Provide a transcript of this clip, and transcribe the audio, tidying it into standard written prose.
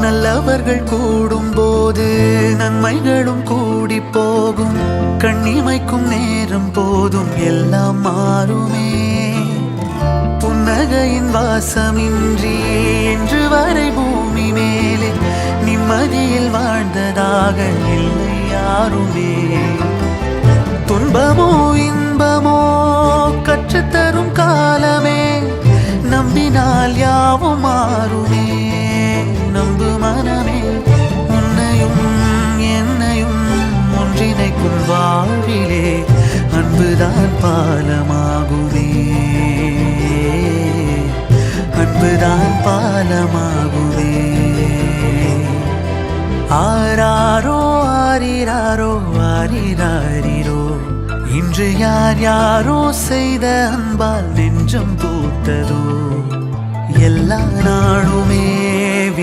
நல்லவர்கள் கூடும் போது நன்மைகளும் கூடி போகும். கண்ணிமைக்கும் நேரம் போதும் எல்லாம் மாறுமே. புன்னகையின் வாசமின்றி என்று வரை பூமி மேலே நிம்மதியில் வாழ்ந்ததாக இல்லை யாருமே. துன்பமோ இன்பமோ கற்றுத்தரும் காலமே, நம்பினால் யாவும் மாறுமே. நம்பு மனமே, உன்னையும் என்னையும் ஒன்றிணைக்கும் வாழ்விலே அன்புதான் பாலமாகுமே. அன்புதான் பாலமாகுமே. ஆராரோ ஆரிராரோ ஆரிராரிரோ, இன்று யார் யாரோ செய்த அன்பால் நெஞ்சம் பூத்ததோ. எல்லா நாளுமே